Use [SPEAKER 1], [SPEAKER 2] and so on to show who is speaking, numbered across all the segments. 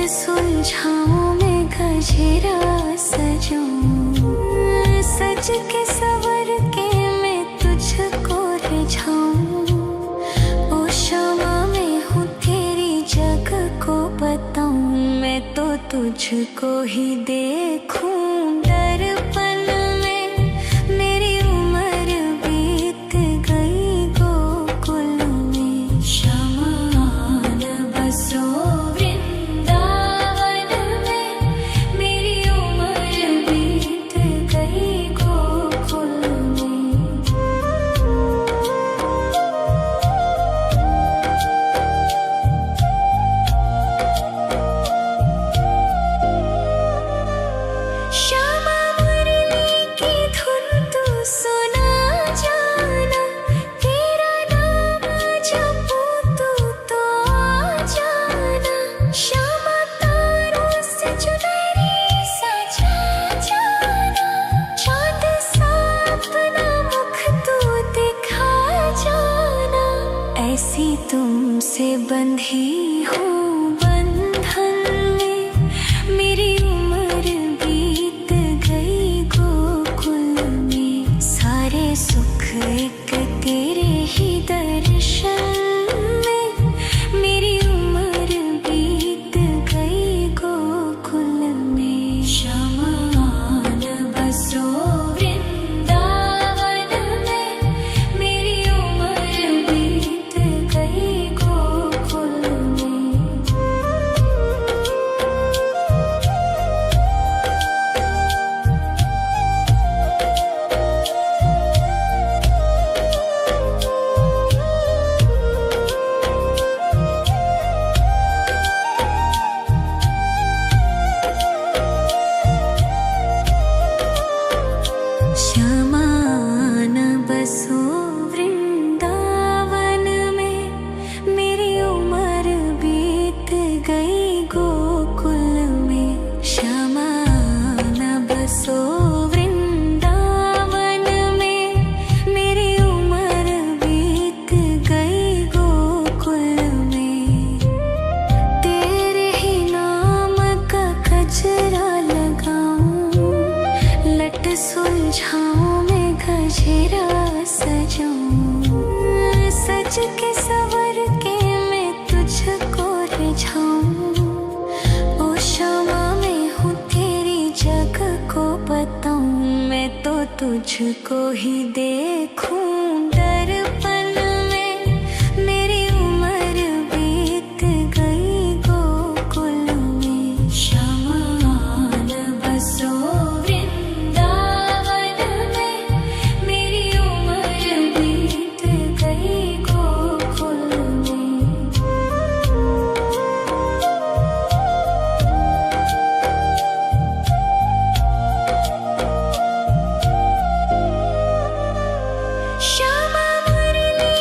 [SPEAKER 1] सुलझाऊं मैं गजरा सजाऊं, सज के सवर के मैं तुझको रिझाऊं। ओ शमा मैं हूँ तेरी जग को बताऊं, मैं तो तुझको ही देखूं दर्पण में। मेरी उम्र बीत गई गोकुल में, शमान बसो ऐसी तुमसे बंधी हूँ बंधन में। मेरी उम्र बीत गई गोकुल में, सारे सुख एक तेरे ही दर्शन में। मेरी उम्र बीत गई गोकुल में, शमान बसो सुलझाऊं मैं गजरा सजाऊं, सज के सवर के मैं तुझको रिझाऊं। ओ शमा मैं हूँ तेरी जग को बताऊं, मैं तो तुझको ही देखूं दर्पण में। मेरी उम्र बीत गई गोकुल में, शमान बसो श्यामा मुरली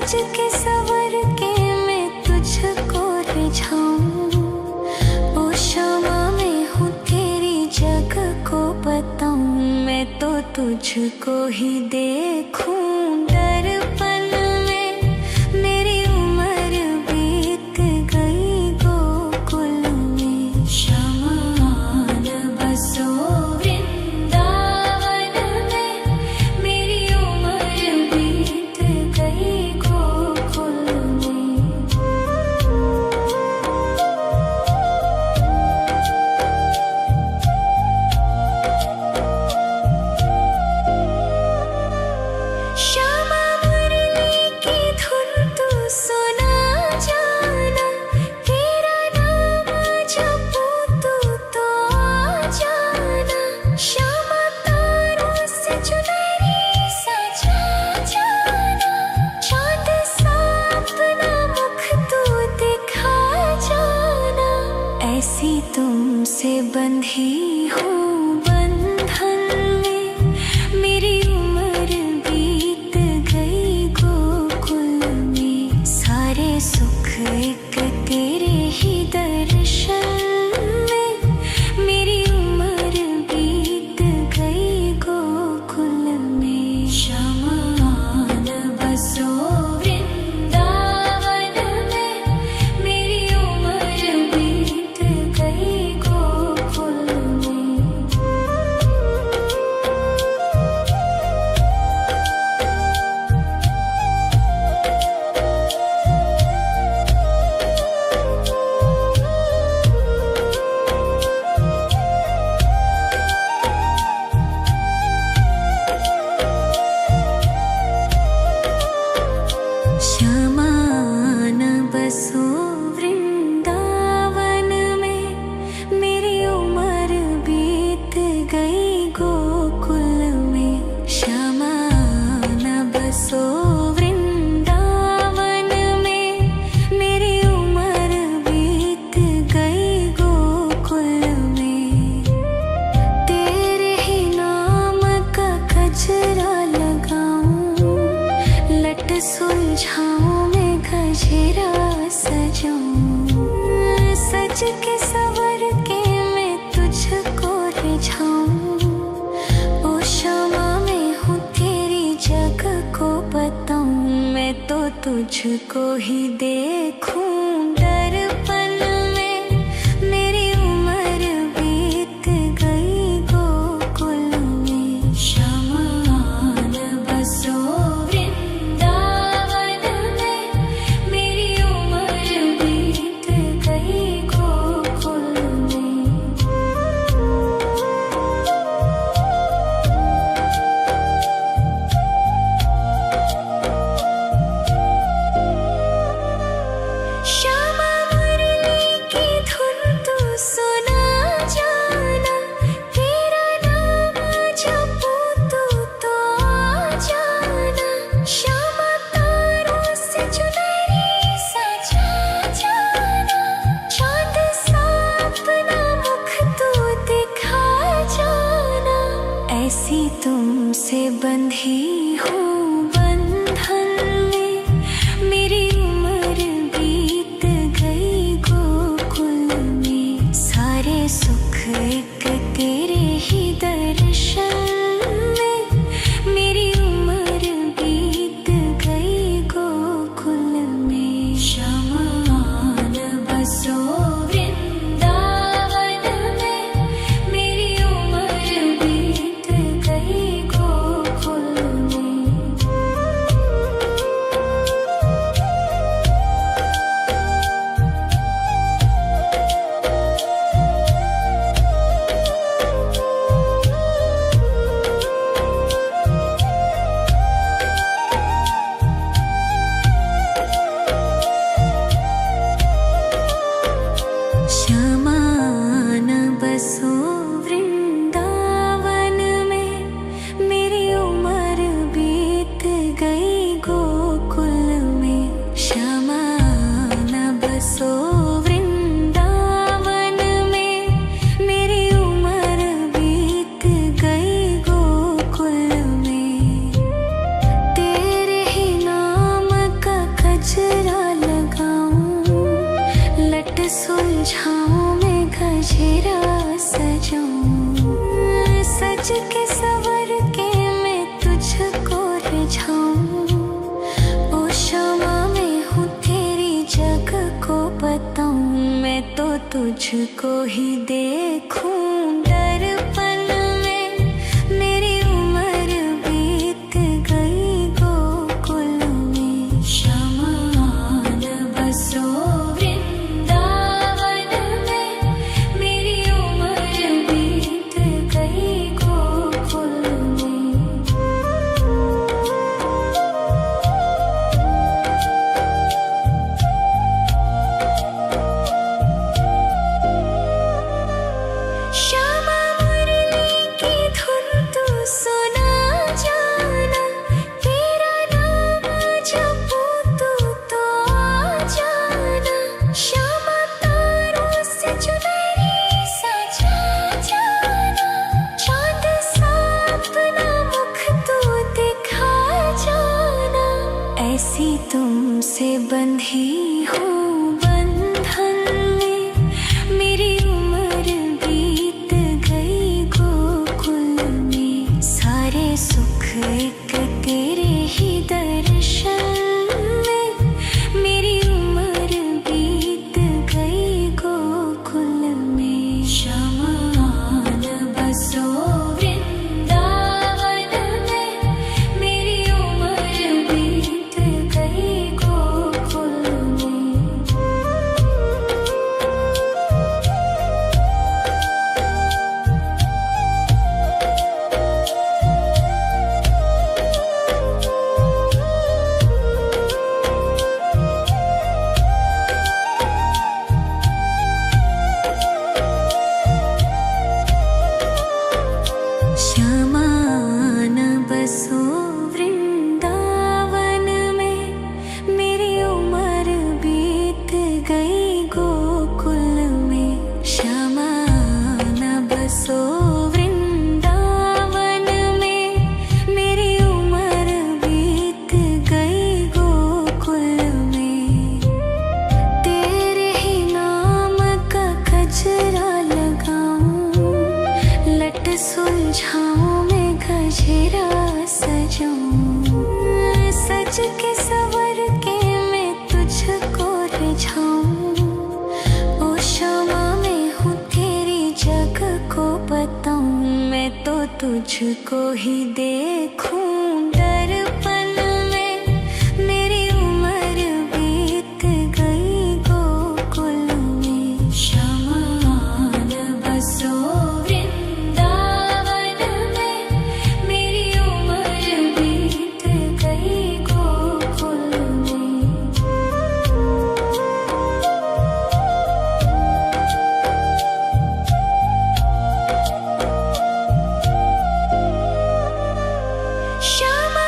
[SPEAKER 1] सज के सवर के मैं तुझको रिझाऊं। ओ क्षमा में हूँ तेरी जग को बताऊं। मैं तो तुझको ही देखूं दर्पण में। मेरी उम्र बीत गई गोकुल में। शमान बसो वृंदावन में। मेरी उम्र बीत गई गोकुल में। श्यामा मुरली की धुन तू सुना जाना। तेरा नाम जपूं तो आ जाना। श्यामा तारों से चुनरी सजा जाना। चांद सा अपना मुख तू दिखा जाना। ऐसी तुमसे बंधी हूँ बंधन में। मेरी उम्र बीत गई गोकुल में। सारे सुख एक तेरे ही दर्शन में। मेरी उम्र बीत गई गोकुल में। शमान बसो वृंदावन में। मेरी उम्र बीत गई गोकुल में। श्यामान बसो वृंदावन में। मेरी उम्र बीत गई गोकुल में। श्यामान बसो वृंदावन में। मेरी उम्र बीत गई गोकुल में। तेरे ही नाम का गजरा लगाऊं। लट सुलझाऊं मैं गजरा सजाऊं। सज के सवर के मैं तुझको रिझाऊं। ओ क्षमा में हूँ तेरी जग को बताऊं। मैं तो तुझको ही देखूं दर्पण में। मेरी उम्र बीत गई गोकुल में। शमान बसो वृंदावन में। मेरी उम्र बीत गई गोकुल में। श्यामा मुरली की धुन तू सुना जाना। तेरा नाम जपूं तो आ जाना। श्यामा तारों से चुनरी सजा जाना। चांद सा अपना मुख तू दिखा जाना। ऐसी तुमसे बंधी हूँ बंधन में। मेरी उम्र बीत गई गोकुल में। सारे सुख एक तेरे ही दर्शन में। मेरी उम्र बीत गई गोकुल में। शमान बसो वृंदावन में। मेरी उम्र बीत गई गोकुल में। सजाऊं, सज के सवर के मैं तुझको रिझाऊं। ओ क्षमा मैं हूँ तेरी जग को बताऊं, मैं तो तुझको ही देखूं। दर्पण में मेरी उम्र बीत गई गोकुल में, शमान बसो वृंदावन में, मेरी उम्र बीत गई गोकुल में। श्यामा मुरली की धुन तू सुना जाना, तेरा नाम जपूं तो आ जाना। श्यामा तारों से चुनरी सजा जाना, चांद सा अपना मुख तू दिखा जाना। ऐसी तुमसे बंधी हूँ बंधन में, मेरी उम्र बीत गई गोकुल में। सारे सुख एक तेरे ही दर्शन में, मेरी उम्र बीत गई गोकुल में। शमान बसो वृंदावन में, मेरी उम्र बीत गई गोकुल में। श्यामान बसो वृंदावन में, मेरी उम्र बीत गई गोकुल में। श्यामान बसो वृंदावन में, मेरी उम्र बीत गई गोकुल में। तेरे ही नाम का गजरा लगाऊं, लट सुलझाऊं मैं गजरा सजाऊं। सज के सवर के मैं तुझको रिझाऊं। ओ क्षमा मैं हूँ तेरी जग को बताऊं, मैं तो तुझको ही देखूं। दर्पण में मेरी उम्र बीत गई गोकुल में। शमान बसो वृंदावन में, मेरी उम्र बीत गई गोकुल में। श्यामा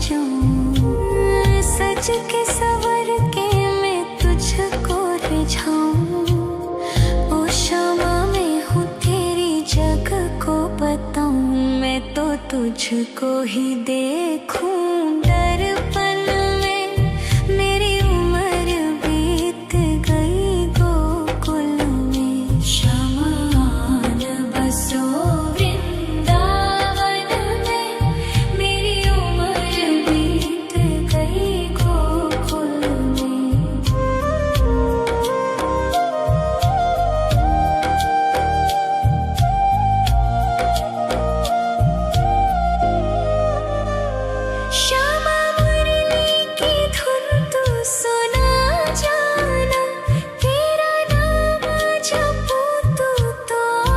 [SPEAKER 1] सजूं, सज के सवर के मैं तुझको रिझाऊं। ओ क्षमा मैं हूँ तेरी जग को बताऊं, मैं तो तुझको ही देखूं। दर्पण में मेरी उम्र बीत गई गोकुल में, शमान बसो वृंदावन में। मेरी उम्र बीत गई गोकुल में। श्यामा मुरली की धुन तू सुना जाना, तेरा नाम जपूं तू तो आ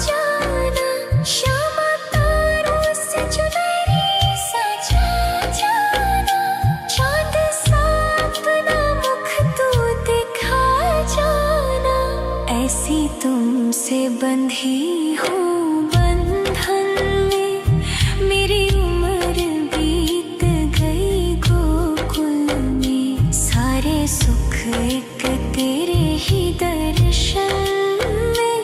[SPEAKER 1] जाना। श्यामा तारों से चुनरी सजा जाना, चाँद सा अपना मुख तू दिखा जाना। ऐसी तुमसे बंधी हूँ बंधन में, मेरी उम्र बीत गई गोकुल में। सारे सुख एक तेरे ही दर्शन में,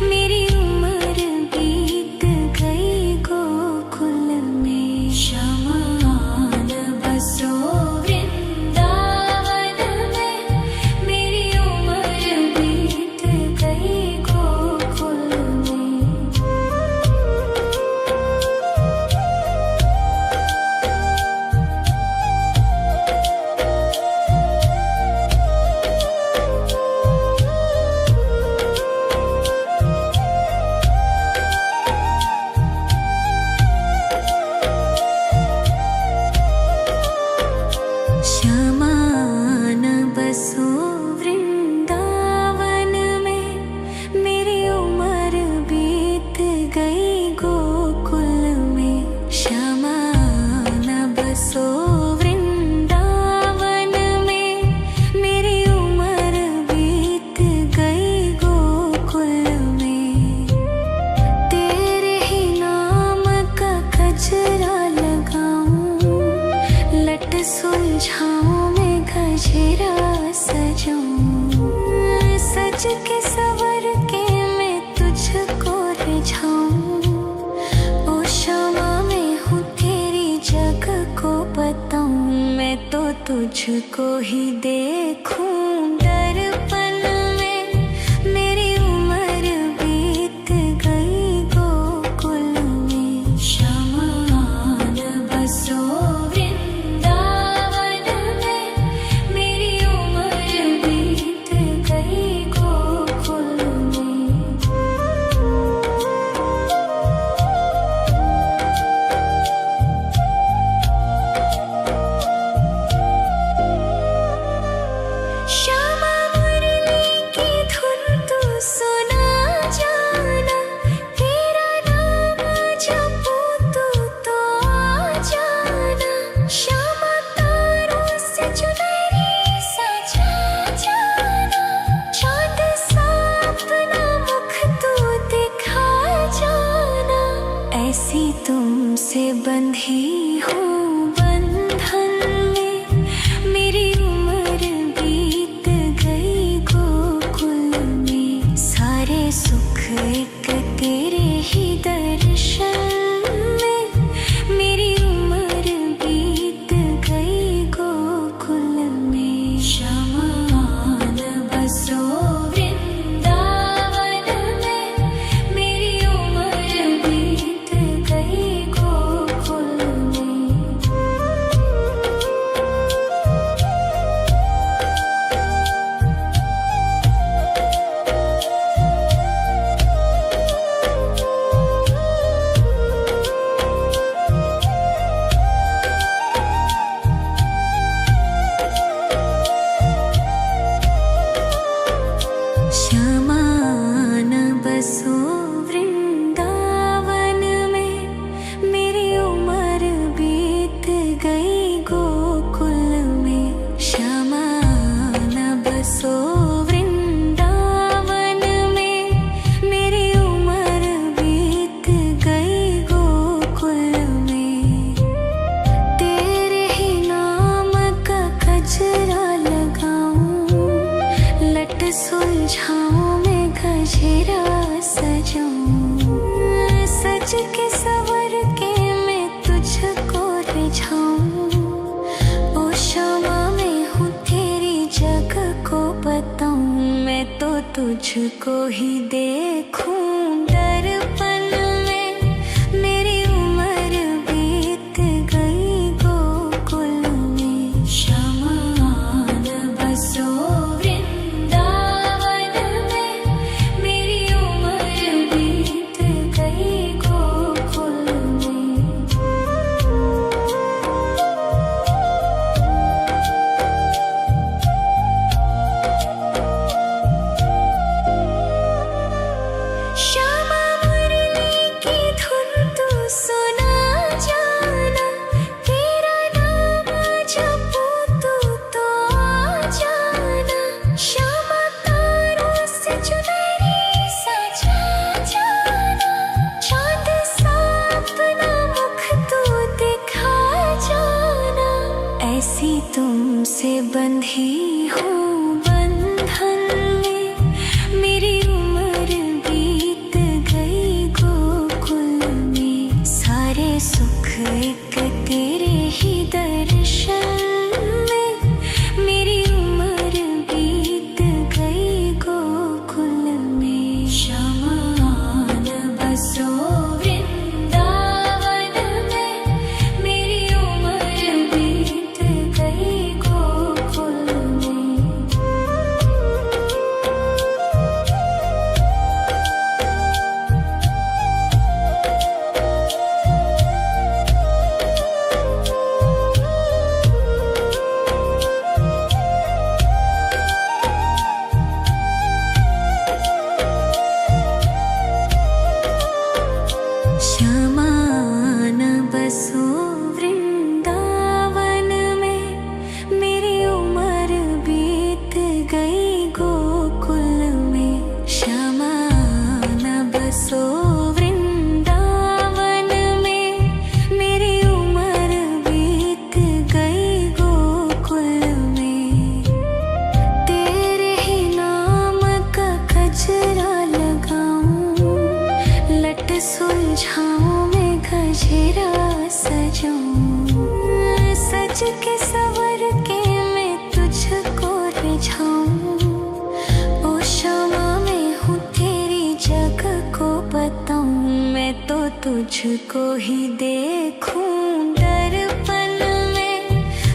[SPEAKER 1] मेरी उम्र बीत गई गोकुल में। शमान बसो वृंदावन में, मेरी उम्र बीत गई गोकुल में। शमान बसो वृंदावन में, मेरी उम्र बीत गई गोकुल में। शमान बसो वृंदावन में, मेरी उम्र बीत गई गोकुल में। तेरे ही नाम का गजरा लगाऊं, लट सुलझाऊं मैं गजरा सजाऊं। सज के सवर के मैं तुझको रिझाऊं। ओ क्षमा मैं हूँ तेरी जग को बताऊं, मैं तो तुझको ही देखूं। दर्पण में मेरी उम्र बीत गई गोकुल में। शमान बसो वृंदावन में, मेरी उम्र बीत गई गोकुल में। लट सुलझाऊं मैं गजरा सजाऊं, सज के सवर के मैं तुझको रिझाऊं। ओ शामा मैं हूँ तेरी जग को बताऊं, मैं तो तुझको ही देखूं दर्पण में। मेरी उम्र बीत गई गोकुल में, श्यामा आन बसो वृंदावन में। मेरी उम्र बीत गई गोकुल में। श्यामा मुरली की धुन तू सुना जाना, तेरा नाम जपूं तो आ जाना। श्यामा तारों से चुनरी सजा जाना, चांद सा अपना मुख तू दिखा जाना। ऐसी तुमसे बंधी हूँ बंधन में, मेरी उम्र बीत गई गोकुल में। सारे सुख एक तेरे ही दर्शन में, मेरी उम्र बीत गई गोकुल में। श्यामा आन बसो वृंदावन में, मेरी उम्र बीत गई गोकुल में। श्यामा आन बसो वृंदावन में, मेरी उम्र बीत गई गोकुल में। श्यामा आन बसो वृंदावन में, मेरी उम्र बीत गई गोकुल में। तेरे ही नाम का गजरा लगाऊं, लट सुलझाऊं मैं गजरा सजाऊं, सज के सवर के मैं तुझको रिझाऊं। ओ शामा मैं हूँ तेरी जग को बताऊं, मैं तो तुझको ही देखूं दर्पण में।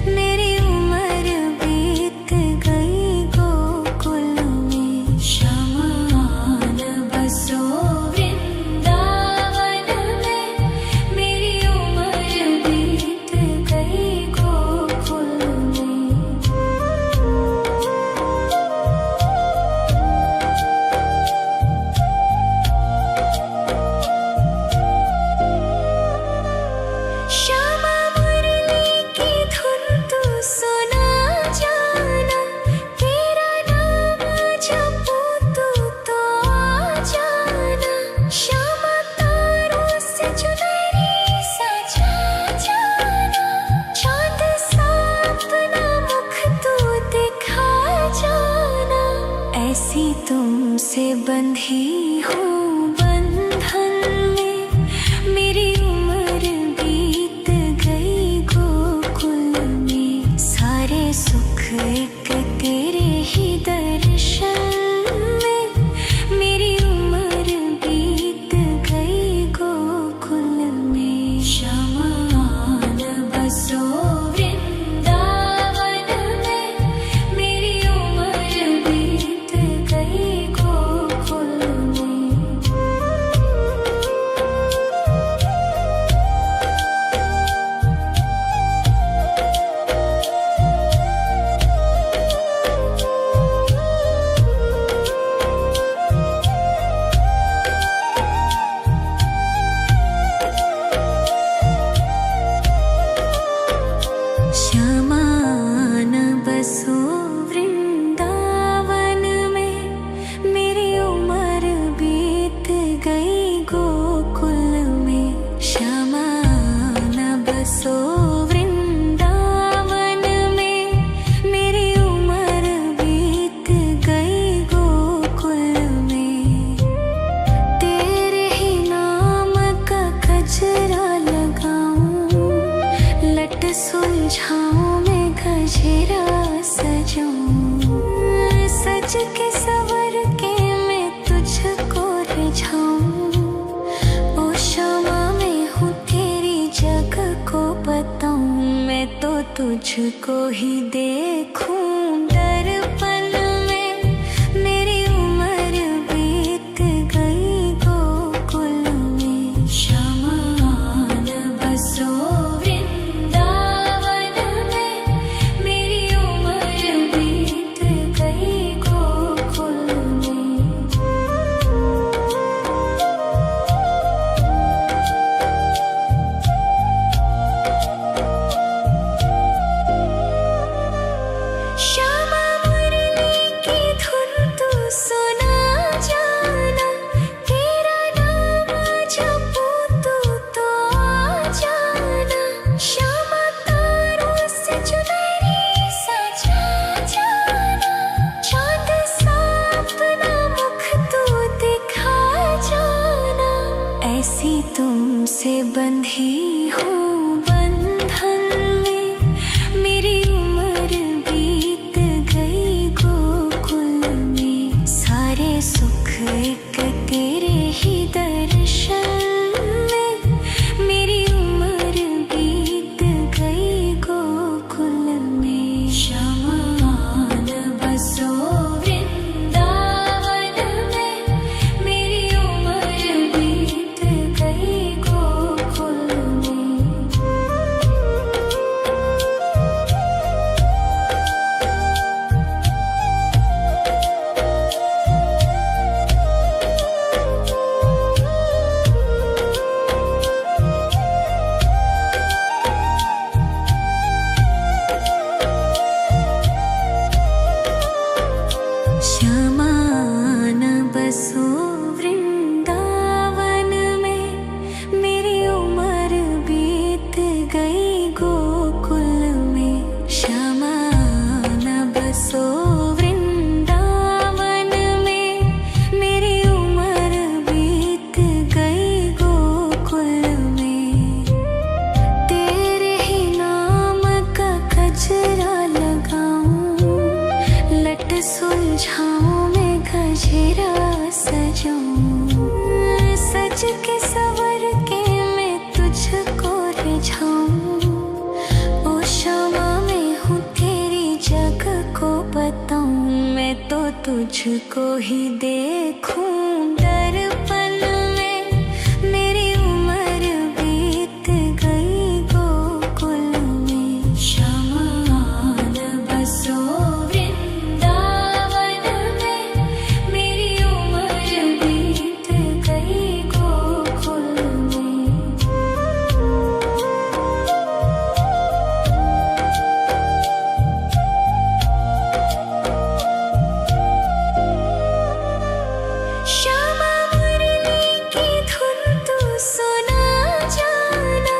[SPEAKER 1] मेरी उम्र बीत गई गोकुल में, श्यामा आन बसो वृंदावन में। मेरी उम्र बीत गई गोकुल में। श्यामा मुरली की धुन तू सुना जाना, तेरा नाम जपूं तो आ जाना। श्यामा तारों से चुनरी सजा जाना, चांद सा अपना मुख तू दिखा जाना। ऐसी तुमसे बंधी हूँ बंधन में, मेरी उम्र बीत गई गोकुल में। सारे सुख एक तेरे ही दर्शन में, मेरी उम्र बीत गई गोकुल में। श्यामा आन बसो वृंदावन में, मेरी उम्र बीत गई गोकुल में। तुझको ही देखूं दर्पण में। मेरी उम्र बीत गई गोकुल में। शमान बसो वृंदावन में। मेरी उम्र बीत गई गोकुल में। श्यामा मुरली की धुन तू सुना जाना। तेरा नाम जपूं तू तो आ जाना। श्यामा तारों से चुनरी सजा जाना। चांद सा अपना मुख तू दिखा जाना। ऐसी तुमसे बंधी हूँ बंधन में। मेरी उम्र बीत गई गोकुल में। सारे सुख एक तेरे ही दर्शन में। मेरी उम्र बीत गई गोकुल में। शमान बसो वृंदावन में। मेरी उम्र बीत गई गोकुल में। श्यामान बसो वृंदावन में। मेरी उम्र बीत गई गोकुल में। श्यामान बसो वृंदावन में। मेरी उम्र बीत गई गोकुल में। तेरे ही नाम का गजरा लगाऊं। लट सुलझाऊं मैं गजरा सजाऊं। सज के सवर के मैं तुझको रिझाऊं। ओ श्यामा मैं हूँ तेरी जग को बताऊं। मैं तो तुझको ही देखूं दर्पण में। मेरी उम्र बीत गई गोकुल में। शमान बसो वृंदावन में। मेरी उम्र बीत गई गोकुल में। श्यामा मुरली की धुन तू सुना जाना।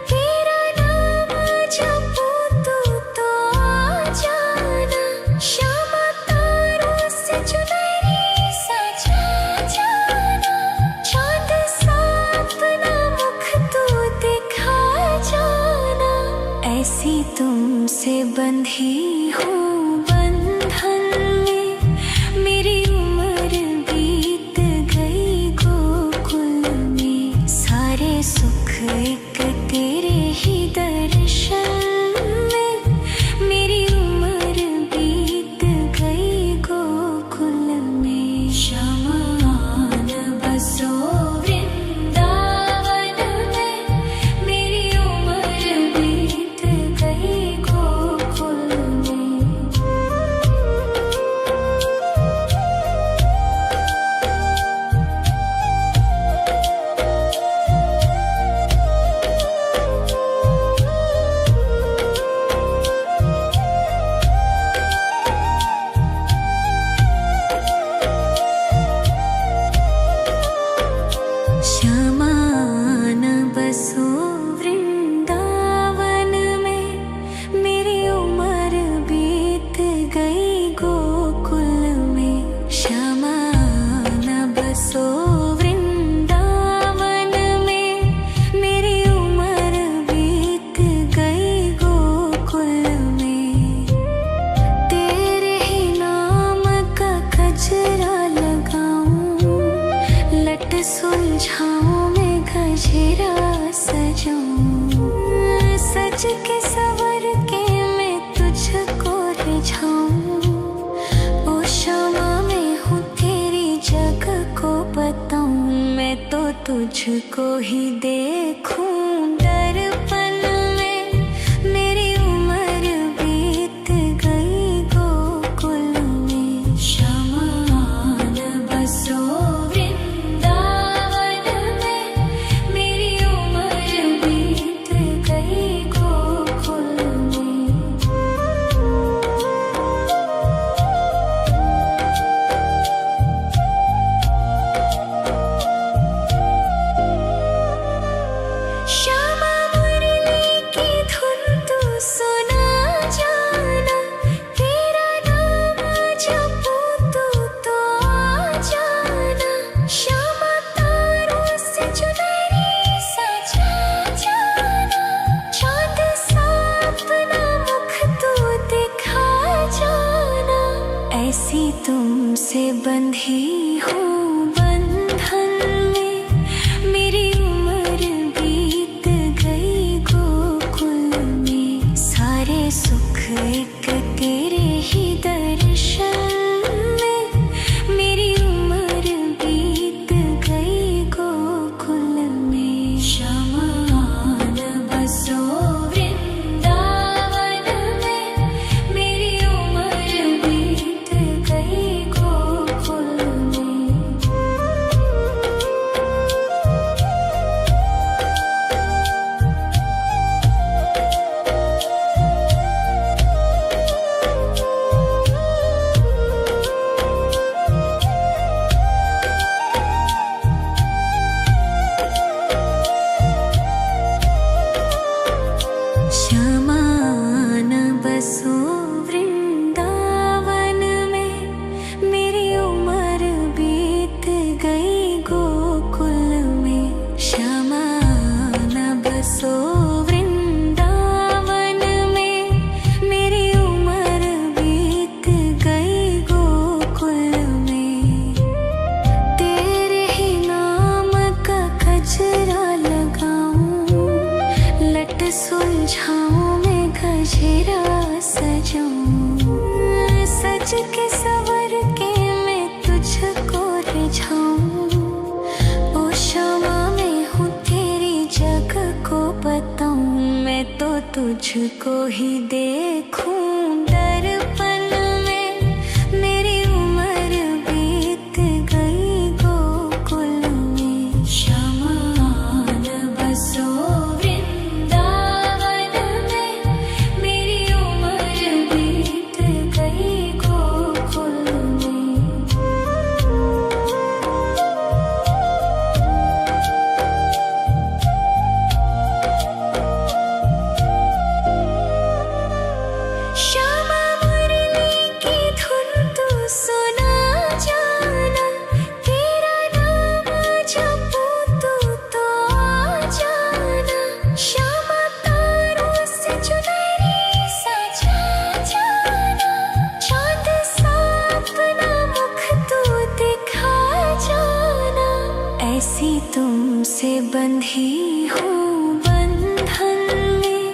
[SPEAKER 1] तेरा नाम जपूं तू तो आ जाना। श्यामा तारों से चुनरी सजा जाना। चांद सा अपना मुख तू दिखा जाना। ऐसी तुमसे बंधी हूँ बंधन में। मेरी उम्र बीत गई गोकुल में। सारे सुख एक तेरे ही दर्शन में। मेरी उम्र बीत गई गोकुल में। शमान बसो वृंदावन में। मेरी उम्र बीत गई गोकुल में। श्यामान बसो वृंदावन में। मेरी उम्र बीत गई गोकुल में। श्यामान बसो वृंदावन में। मेरी उम्र बीत गई गोकुल में। तेरे ही नाम का गजरा लगाऊं। लट सुलझाऊं मैं गजरा सजाऊं। सज के सवर के तुझको ही देखूं दर्पण में। मेरी उम्र बीत गई गोकुल में। शमान बसो वृंदावन में। मेरी उम्र बीत गई गोकुल में। श्यामा मुरली की धुन तू सुना जाना। तेरा नाम जपूं तो आ जाना। श्यामा तारों से चुनरी सजा जाना। चाँद सा अपना मुख तू दिखा जाना। ऐसी तुमसे बंधी हूँ बंधन में। मेरी उम्र बीत गई गोकुल में। सारे सुख एक तेरे ही दर्शन में। मेरी उम्र बीत गई गोकुल में। शमान बसो वृंदावन में। मेरी उम्र बीत गई गोकुल में। शमान बसो वृंदावन में। मेरी उम्र बीत गई गोकुल में। शमान बसो वृंदावन में। मेरी उम्र बीत गई गोकुल में। तेरे ही नाम का गजरा लगाऊं। लट सुलझाऊं मैं गजरा सजाऊं। सज के सवर के मैं तुझको रिझाऊं। ओ क्षमा मैं हूँ तेरी जग को बताऊं। मैं तो तुझको ही देखूं दर्पण में। मेरी उम्र बीत गई गोकुल में। शमान बसो वृंदावन में। मेरी उम्र बीत गई गोकुल में। श्यामा मुरली की धुन तू सुना जाना। तेरा नाम जपूं तो आ जाना। श्यामा तारों से चुनरी सजा जाना। चाँद सा अपना मुख तू दिखा जाना। ऐसी तुमसे बंधी हूँ बंधन में।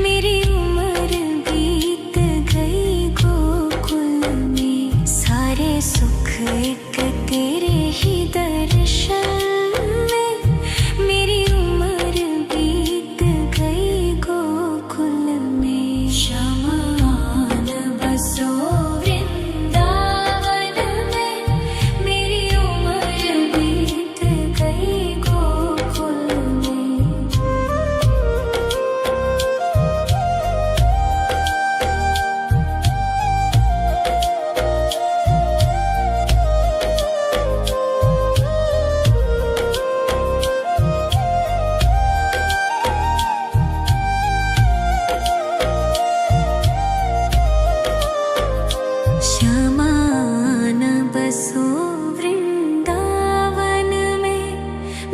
[SPEAKER 1] मेरी उम्र बीत गई गोकुल में। सारे सुख एक तेरे ही दर्शन में। मेरी उम्र बीत गई गोकुल में। शमान बसो वृंदावन में। मेरी उम्र बीत गई गोकुल में। शमान बसो वृंदावन में।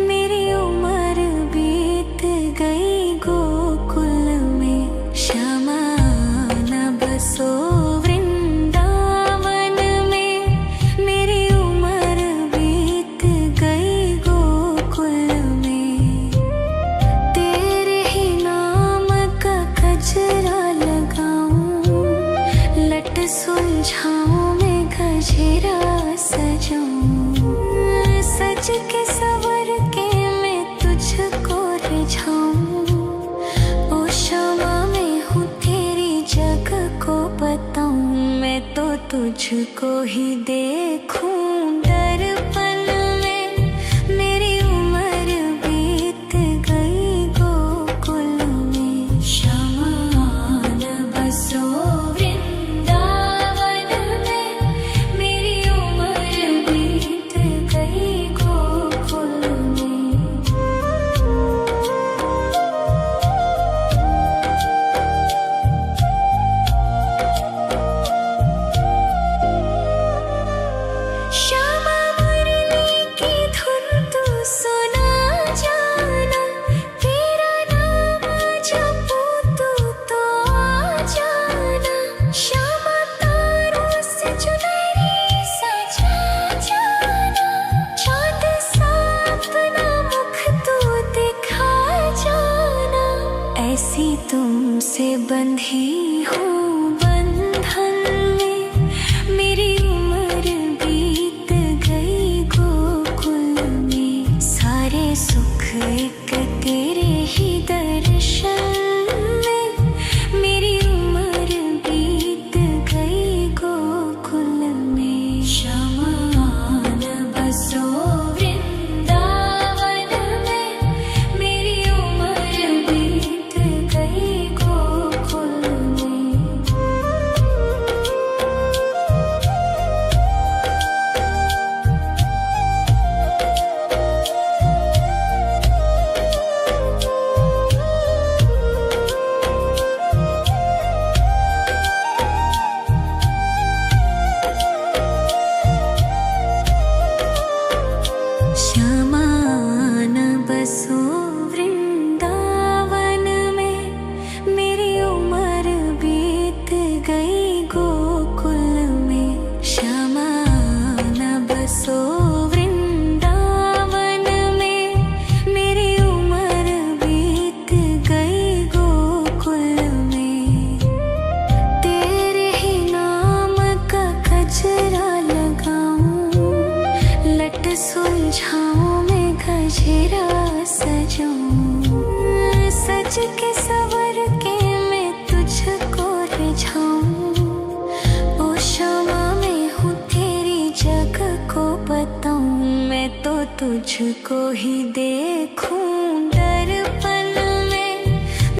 [SPEAKER 1] मेरी उम्र बीत गई गोकुल में। शमान बसो वृंदावन में। मेरी उम्र बीत गई गोकुल में। तेरे ही नाम का गजरा लगाऊं। लट सुलझाऊं मैं गजरा सजाऊं। सज के सवर के तुझको ही देखूं दर्पण में। मेरी उम्र बीत गई गोकुल में। शमान बसो वृंदावन में। मेरी उम्र बीत गई गोकुल में। श्यामा मुरली की धुन तू सुना जाना। तेरा नाम जपूं तो आ जाना। श्यामा तारों से चुनरी सजा जाना। चांद सा अपना मुख तू दिखा जाना। ऐसी तुमसे बंधी हूँ बंधन में। मेरी उम्र बीत गई गोकुल में। सारे सुख एक तेरे ही दर्शन में। मेरी उम्र बीत गई गोकुल में। शमान बसो वृंदावन में। मेरी उम्र बीत गई गोकुल में। श्यामान बसो वृंदावन में। मेरी उम्र बीत गई गोकुल में। श्यामान बसो वृंदावन में। मेरी उम्र बीत गई गोकुल में। तेरे ही नाम का गजरा लगाऊं। लट सुलझाऊं मैं गजरा सजाऊं। सज के सवर के मैं तुझको रिझाऊं। ओ श्यामा मैं हूँ तेरी जग को बताऊं। मैं तो तुझको ही देखूं